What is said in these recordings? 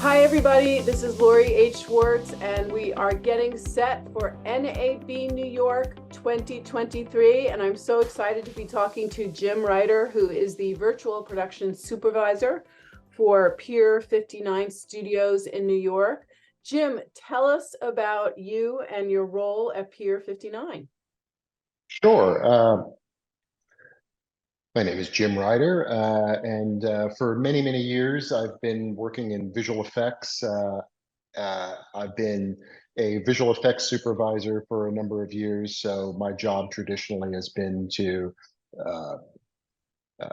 Hi, everybody. This is Lori H. Schwartz, and we are getting set for NAB New York 2023. And I'm so excited to be talking to Jim Ryder, who is the virtual production supervisor for Pier59 Studios in New York. Jim, tell us about you and your role at Pier59. Sure. My name is Jim Ryder, and for many, many years, I've been working in visual effects. I've been a visual effects supervisor for a number of years, so my job traditionally has been to uh, uh,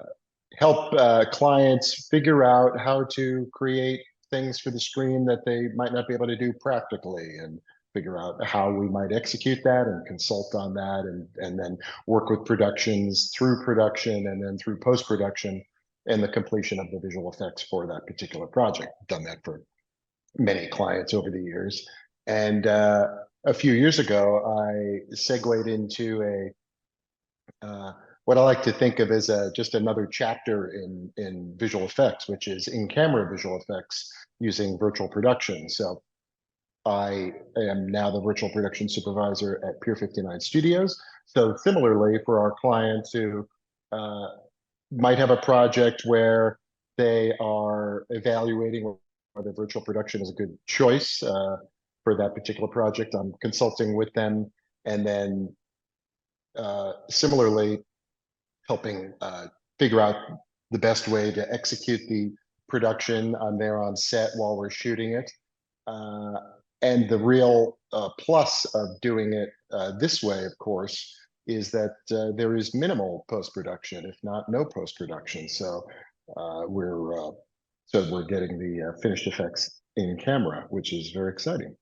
help clients figure out how to create things for the screen that they might not be able to do practically, and figure out how we might execute that and consult on that, and then work with productions through production and then through post-production and the completion of the visual effects for that particular project. I've done that for many clients over the years. And a few years ago, I segued into what I like to think of as just another chapter in visual effects, which is in-camera visual effects using virtual production. So I am now the virtual production supervisor at Pier59 Studios. So similarly, for our clients who uh, might have a project where they are evaluating whether virtual production is a good choice for that particular project, I'm consulting with them, and then similarly helping figure out the best way to execute the production. I'm there on set while we're shooting it. Uh, and the real plus of doing it this way, of course, is that there is minimal post-production, if not no post-production. So we're getting the finished effects in camera, which is very exciting.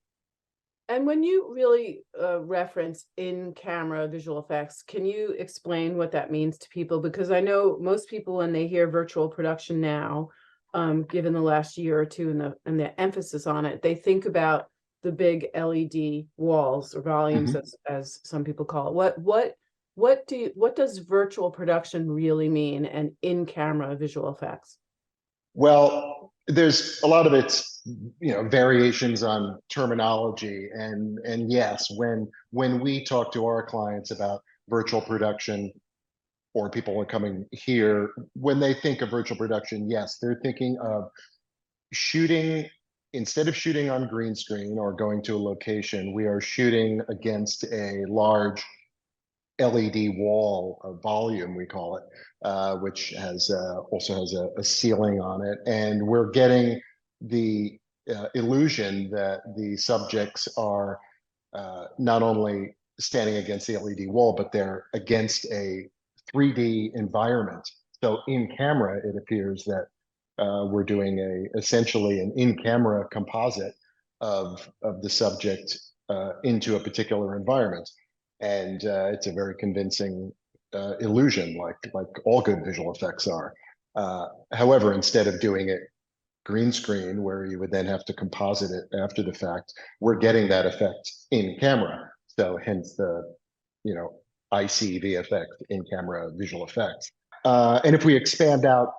And when you really reference in-camera visual effects, can you explain what that means to people? Because I know most people, when they hear virtual production now, given the last year or two and the emphasis on it, they think about the big LED walls or volumes, Mhm. as some people call it. What does virtual production really mean, and in-camera visual effects? Well, there's a lot of it's variations on terminology, and yes, when we talk to our clients about virtual production, or people are coming here, when they think of virtual production, yes, they're thinking of shooting. Instead of shooting on green screen or going to a location, we are shooting against a large LED wall, a volume we call it, which has also has a ceiling on it, and we're getting the illusion that the subjects are not only standing against the LED wall, but they're against a 3D environment. So in camera, it appears that we're doing essentially an in-camera composite of the subject into a particular environment, and it's a very convincing illusion, like all good visual effects are. However, instead of doing it green screen, where you would then have to composite it after the fact, we're getting that effect in camera. So hence the, IC effect, in camera visual effects. And if we expand out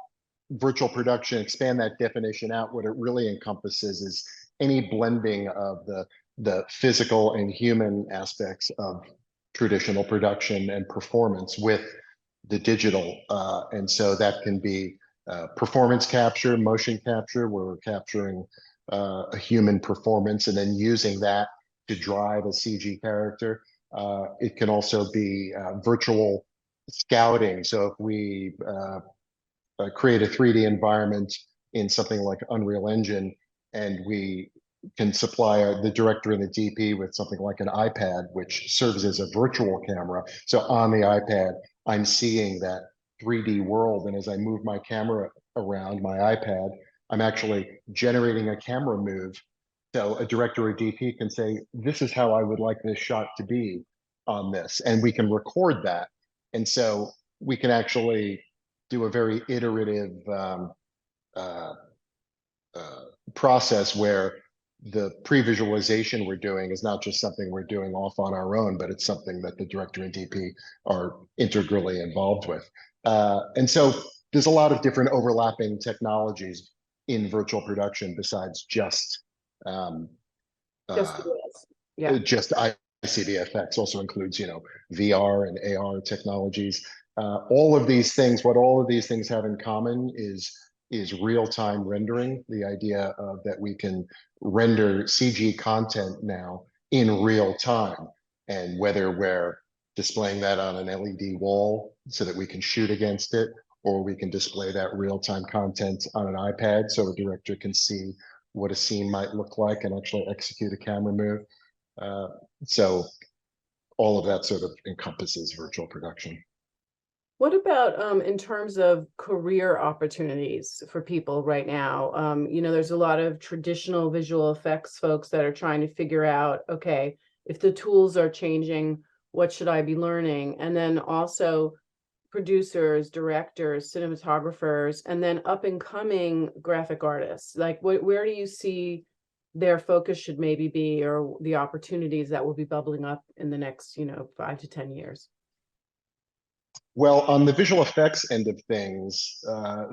virtual production, expand that definition out, what it really encompasses is any blending of the physical and human aspects of traditional production and performance with the digital. And so that can be performance capture, motion capture, where we're capturing a human performance and then using that to drive a CG character. It can also be virtual scouting. So if we create a 3D environment in something like Unreal Engine, and we can supply the director and the DP with something like an iPad, which serves as a virtual camera. So on the iPad, I'm seeing that 3D world. And as I move my camera around my iPad, I'm actually generating a camera move. So a director or DP can say, this is how I would like this shot to be on this. And we can record that. And so we can actually do a very iterative uh, process where the pre-visualization we're doing is not just something we're doing off on our own, but it's something that the director and DP are integrally involved with. And so there's a lot of different overlapping technologies in virtual production besides just Just uh, the wheels. Yeah. just ICVFX. Also includes, you know, VR and AR technologies. All of these things, what all of these things have in common is real-time rendering. The idea that we can render CG content now in real time, and whether we're displaying that on an LED wall so that we can shoot against it, or we can display that real-time content on an iPad so a director can see what a scene might look like and actually execute a camera move. Uh, so all of that sort of encompasses virtual production. What about in terms of career opportunities for people right now? You know, there's a lot of traditional visual effects folks that are trying to figure out, okay, if the tools are changing, what should I be learning? And then also producers, directors, cinematographers, and then up and coming graphic artists. Like, where do you see their focus should maybe be, or the opportunities that will be bubbling up in the next, you know, 5 to 10 years? Well, on the visual effects end of things,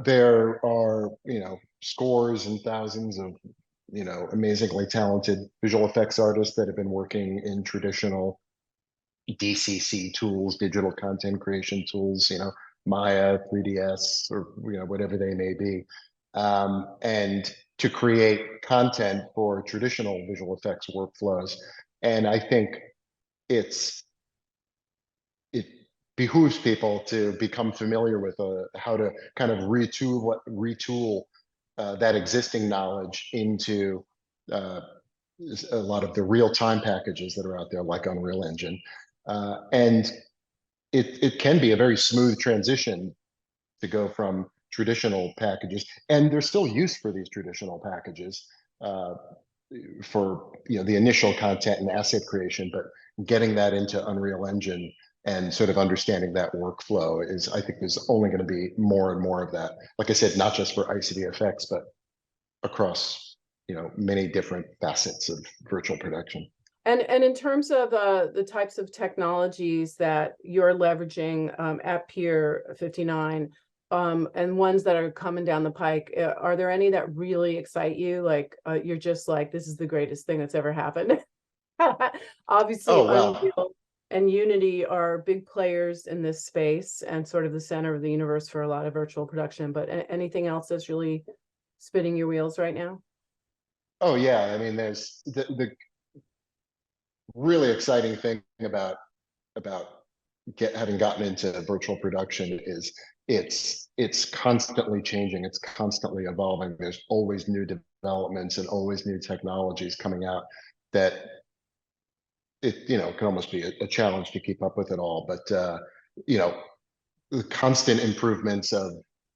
there are, you know, scores and thousands of, you know, amazingly talented visual effects artists that have been working in traditional DCC tools, digital content creation tools, you know, Maya, 3ds, or, you know, whatever they may be, and to create content for traditional visual effects workflows. And I think it's it behooves people to become familiar with how to kind of retool that existing knowledge into uh, a lot of the real-time packages that are out there, like Unreal Engine. And it can be a very smooth transition to go from traditional packages, and there's still use for these traditional packages uh, for, you know, the initial content and asset creation, but getting that into Unreal Engine and sort of understanding that workflow is, I think there's only going to be more and more of that. Like I said, not just for ICVFX, but across, you know, many different facets of virtual production. And in terms of the types of technologies that you're leveraging at Pier 59, and ones that are coming down the pike, are there any that really excite you? Like you're just like, this is the greatest thing that's ever happened. Obviously, Oh, well, Unreal and Unity are big players in this space and sort of the center of the universe for a lot of virtual production. But anything else that's really spinning your wheels right now? oh yeah. I mean, there's the really exciting thing about having gotten into virtual production is it's constantly changing, it's constantly evolving. There's always new developments and always new technologies coming out that it, you know, can almost be a challenge to keep up with it all. But you know, the constant improvements of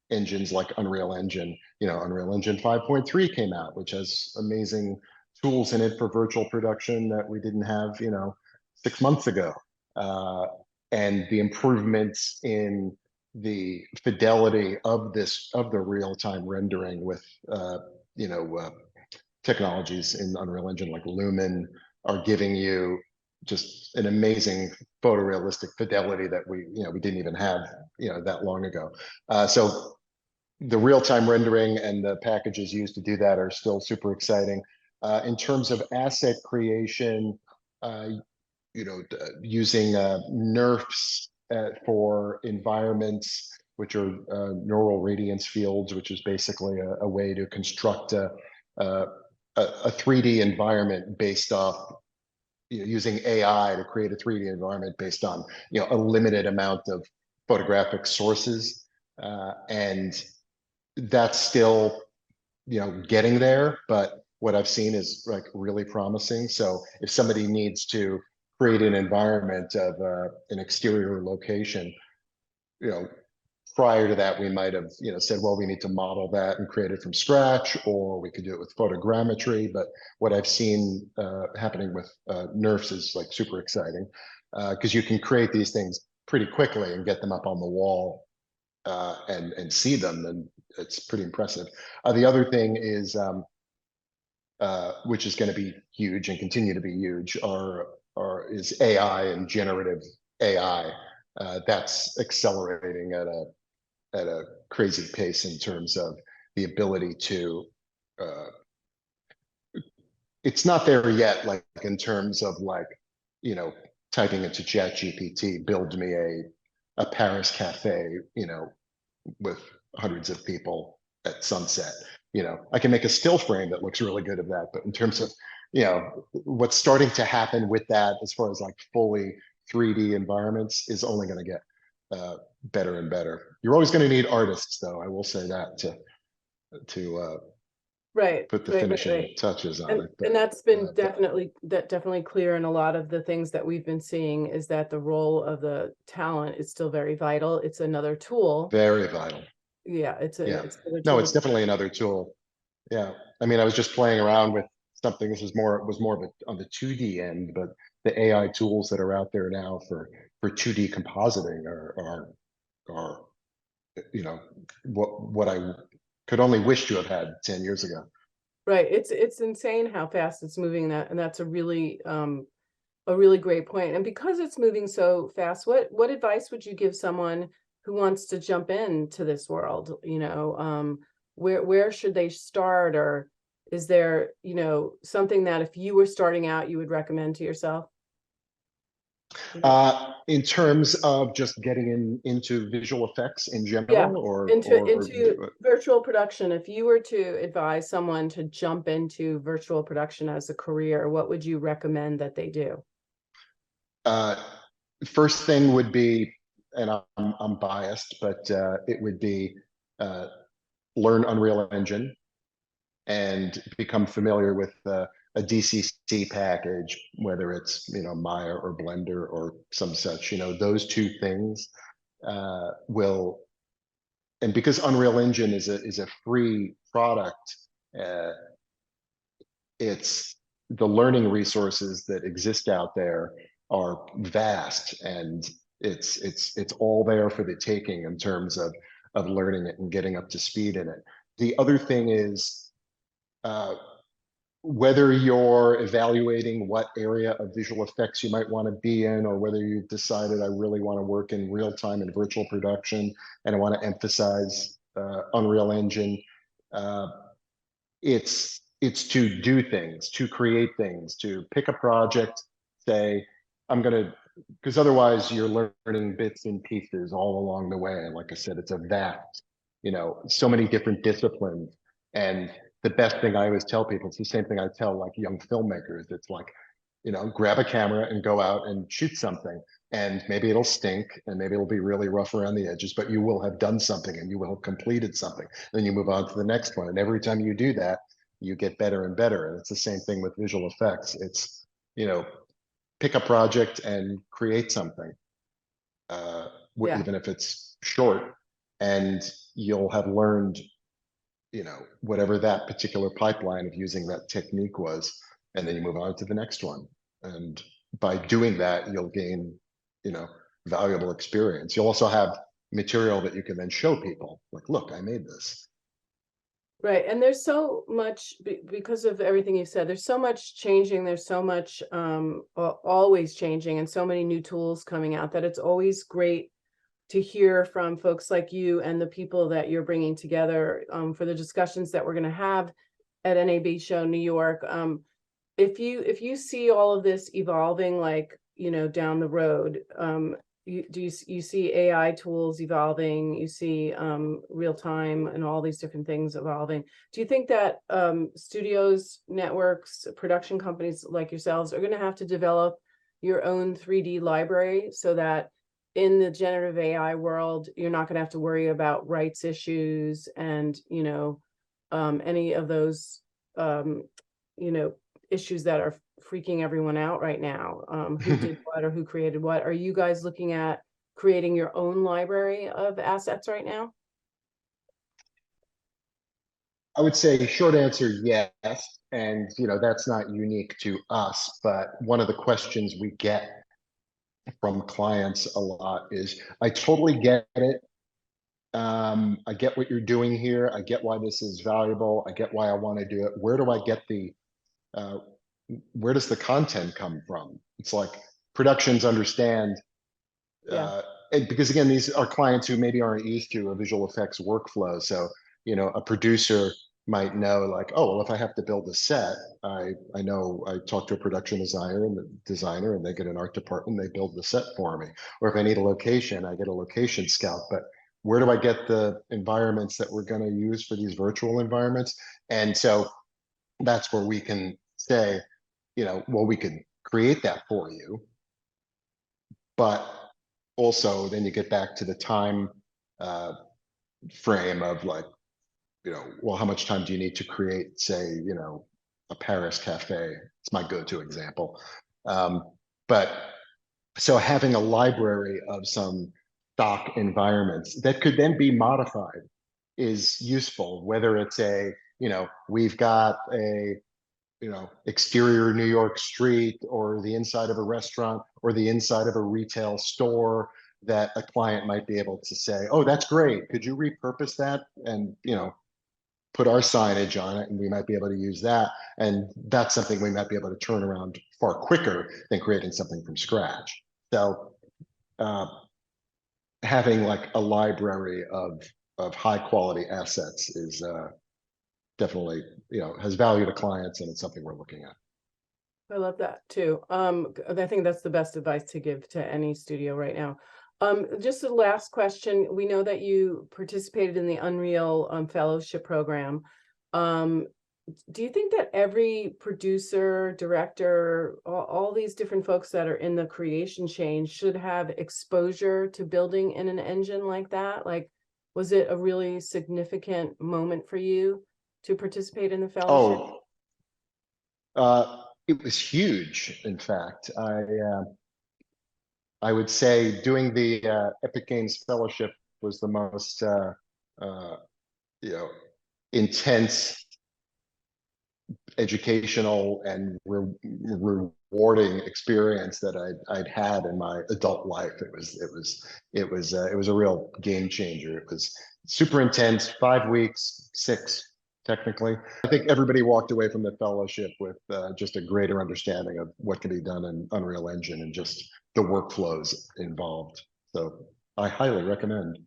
engines like Unreal Engine, you know, Unreal Engine 5.3 came out, which has amazing tools in it for virtual production that we didn't have, you know, 6 months ago. Uh, and the improvements in the fidelity of the real-time rendering with, you know, technologies in Unreal Engine like Lumen are giving you just an amazing photorealistic fidelity that we didn't even have, you know, that long ago. So the real-time rendering and the packages used to do that are still super exciting. In terms of asset creation, you know, using NERFs for environments, which are neural radiance fields, which is basically a way to construct a, a 3D environment based off, you know, using AI to create a 3D environment based on, you know, a limited amount of photographic sources. And that's still, you know, getting there, but what I've seen is like really promising. So if somebody needs to create an environment of an exterior location, you know, prior to that, we might have, you know, said, well, we need to model that and create it from scratch, or we could do it with photogrammetry. But what I've seen happening with NERFs is like super exciting, because you can create these things pretty quickly and get them up on the wall and see them, and it's pretty impressive. The other thing is, which is going to be huge and continue to be huge, is AI and generative AI. That's accelerating at a crazy pace in terms of the ability to uh, it's not there yet, like in terms of like, you know, typing into Chat GPT, build me a Paris cafe, you know, with hundreds of people at sunset. You know, I can make a still frame that looks really good of that, but in terms of, you know, what's starting to happen with that as far as like fully 3D environments is only going to get better and better. You're always going to need artists, though. I will say that to Right, put the right, right, finishing right. touches on And it. and that's been But definitely clear in a lot of the things that we've been seeing, is that the role of the talent is still very vital. It's another tool. very vital. Yeah, Yeah. it's another No, tool to it's definitely another tool. Yeah. I mean, I was just playing around with something. This was more of a on the 2D end, but the AI tools that are out there now for 2D compositing are you know what I could only wish to have had 10 years ago. Right. It's insane how fast it's moving, and that's a really great point. And because it's moving so fast, what advice would you give someone who wants to jump into this world? You know, where should they start, or is there, you know, something that if you were starting out, you would recommend to yourself? In terms of just getting into visual effects in Yeah, general, or into virtual production. If you were to advise someone to jump into virtual production as a career, what would you recommend that they do? uh, first thing would be, and I'm biased, but it would be uh, learn Unreal Engine and become familiar with a DCC package, whether it's, you know, Maya or Blender or some such. You know, those two things will, and because Unreal Engine is a free product, uh, it's the learning resources that exist out there are vast, and it's all there for the taking in terms of learning it and getting up to speed in it. The other thing is, uh, whether you're evaluating what area of visual effects you might want to be in, or whether you've decided I really want to work in real time and virtual production and I want to emphasize Unreal Engine, uh, it's to do things, to create things, to pick a project, say, I'm going to, because otherwise you're learning bits and pieces all along the way. And like I said, it's a vast, you know, so many different disciplines. And the best thing I always tell people, it's the same thing I tell like young filmmakers. It's like, you know, grab a camera and go out and shoot something. And maybe it'll stink and maybe it'll be really rough around the edges, but you will have done something and you will have completed something. Then you move on to the next one. And every time you do that, you get better and better. And it's the same thing with visual effects. It's, you know, pick a project and create something, uh, Yeah. even if it's short, and you'll have learned, you know, whatever that particular pipeline of using that technique was, and then you move on to the next one. And by doing that, you'll gain, you know, valuable experience. You'll also have material that you can then show people, like, look, I made this. Right. And there's so much because of everything you said, there's so much changing, there's so much always changing, and so many new tools coming out, that it's always great to hear from folks like you and the people that you're bringing together for the discussions that we're going to have at NAB Show New York. If you see all of this evolving, like, you know, down the road, you see AI tools evolving, you see real time and all these different things evolving. Do you think that studios, networks, production companies like yourselves are going to have to develop your own 3D library, so that in the generative AI world, you're not going to have to worry about rights issues and, you know, any of those, you know, issues that are freaking everyone out right now? Who did what or who created what? Are you guys looking at creating your own library of assets right now? I would say short answer, yes. And, you know, that's not unique to us, but one of the questions we get from clients a lot is, I totally get it. I get what you're doing here. I get why this is valuable. I get why I want to do it. Where do I get uh, where does the content come from? It's like productions understand, Yeah. and because again, these are clients who maybe aren't used to a visual effects workflow. So, you know, a producer might know like, oh, well, if I have to build a set, I know I talk to a production designer and they get an art department, they build the set for me. Or if I need a location, I get a location scout. But where do I get the environments that we're going to use for these virtual environments? And so that's where we can say, well, we can create that for you, but also then you get back to the time uh, frame of like, well, how much time do you need to create, say, a Paris cafe? It's my go-to example. But so having a library of some stock environments that could then be modified is useful, whether it's we've got a, exterior New York street or the inside of a restaurant or the inside of a retail store that a client might be able to say, oh, that's great. Could you repurpose that? And, put our signage on it and we might be able to use that. And that's something we might be able to turn around far quicker than creating something from scratch. So uh, having like a library of high quality assets is definitely, has value to clients, and it's something we're looking at. I love that too. I think that's the best advice to give to any studio right now. Just a last question. We know that you participated in the Unreal Fellowship Program. Do you think that every producer, director, all these different folks that are in the creation chain should have exposure to building in an engine like that? Like, was it a really significant moment for you to participate in the fellowship? Oh, it was huge. In fact, I would say doing the Epic Games Fellowship was the most uh, you know intense, educational, and rewarding experience that I'd had in my adult life. It was a real game changer. It was super intense, 5 weeks, six technically. I think everybody walked away from the fellowship with just a greater understanding of what can be done in Unreal Engine and just the workflows involved. So I highly recommend.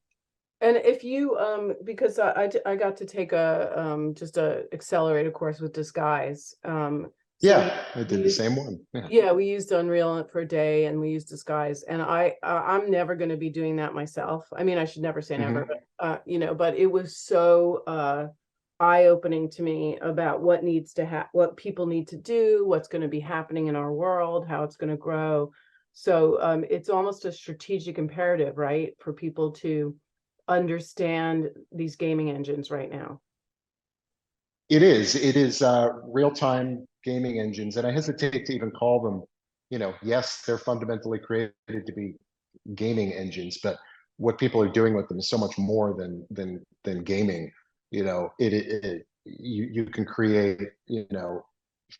And if you, because I got to take a just a accelerated course with Disguise. So Yeah, I we did the used, same one. Yeah. yeah, we used Unreal for a day and we used Disguise. And I'm never going to be doing that myself. I mean, I should never say never, Mhm. but but it was so eye-opening to me about what needs to what people need to do, what's going to be happening in our world, how it's going to grow. So it's almost a strategic imperative, right, for people to understand these gaming engines right now. It is real-time gaming engines, and I hesitate to even call them, yes, they're fundamentally created to be gaming engines, but what people are doing with them is so much more than gaming. You can create,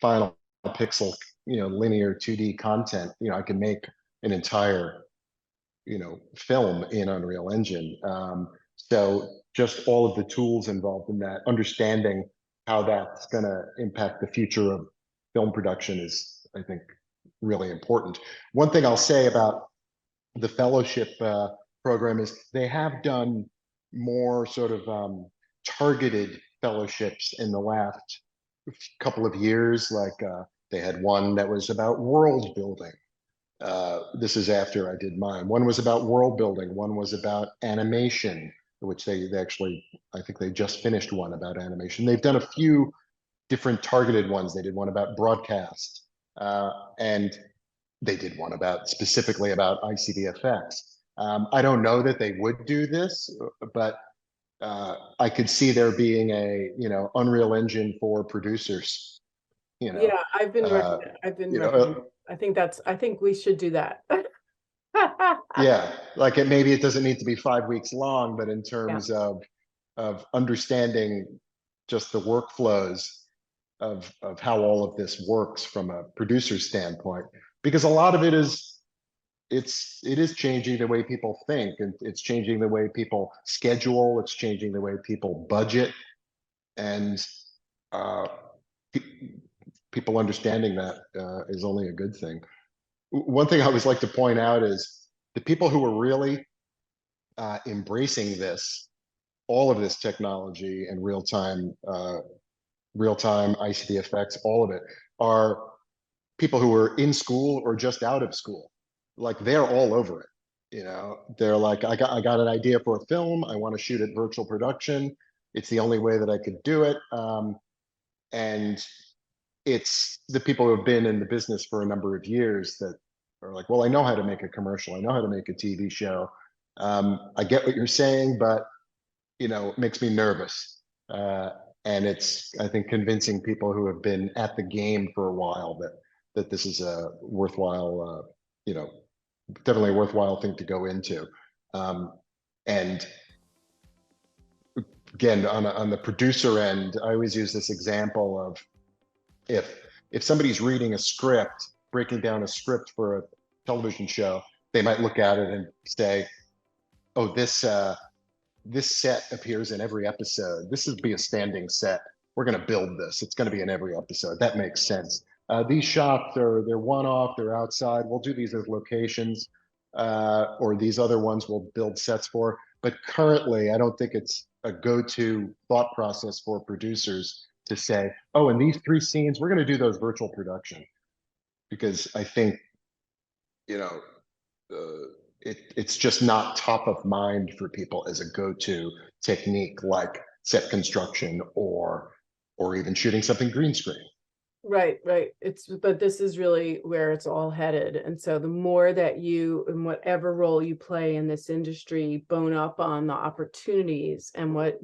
final pixel, linear 2D content. I can make an entire, film in Unreal Engine. So just all of the tools involved in that, understanding how that's going to impact the future of film production is, I think, really important. One thing I'll say about the fellowship program is they have done more sort of targeted fellowships in the last couple of years. Like they had one that was about world building. This is after I did mine. One was about world building. One was about animation, which they actually, I think they just finished one about animation. They've done a few different targeted ones. They did one about broadcast, and they did one about specifically about ICDFX. I don't know that they would do this, but I could see there being a Unreal Engine for producers. You know, Yeah, uh, I've been you know, recommending. I think we should do that. yeah, like maybe it doesn't need to be 5 weeks long, but in Yeah. terms of understanding just the workflows of how all of this works from a producer standpoint, because a lot of it is it is changing the way people think, and it's changing the way people schedule, it's changing the way people budget, and uh, people understanding that is only a good thing. One thing I always like to point out is the people who are really embracing this all of this technology and real-time ICT effects, all of it, are people who are in school or just out of school. Like, they're all over it. You know, they're like, I got an idea for a film. I want to shoot it virtual production. It's the only way that I could do it. And it's the people who have been in the business for a number of years that are like, well, I know how to make a commercial. I know how to make a TV show. I get what you're saying, but you know, it makes me nervous. And it's, I think, convincing people who have been at the game for a while that this is a worthwhile, you know, definitely a worthwhile thing to go into. And again, on the producer end, I always use this example of if somebody's reading a script, breaking down a script for a television show, they might look at it and say, oh, this set appears in every episode. This would be a standing set. We're going to build this. It's going to be in every episode. That makes sense. These shots they're one-off, they're outside. We'll do these as locations, or these other ones we'll build sets for. But currently, I don't think it's a go-to thought process for producers to say, oh, in these 3 scenes, we're going to do those virtual production. Because I think, you know, it's just not top of mind for people as a go-to technique, like set construction or even shooting something green screen. Right. But this is really where it's all headed. And so the more that you, in whatever role you play in this industry, bone up on the opportunities and what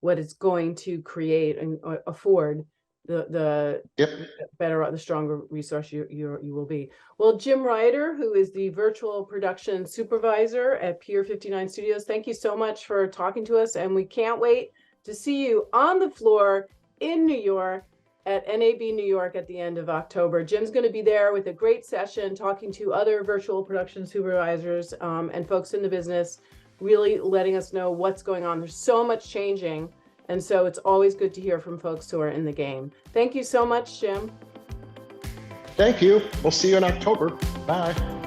it's going to create and afford, the Yep. better, the stronger resource you will be. Well, Jim Ryder, who is the virtual production supervisor at Pier59 Studios, thank you so much for talking to us, and we can't wait to see you on the floor in New York at NAB New York at the end of October. Jim's going to be there with a great session talking to other virtual production supervisors and folks in the business, really letting us know what's going on. There's so much changing. And so it's always good to hear from folks who are in the game. Thank you so much, Jim. Thank you. We'll see you in October. Bye.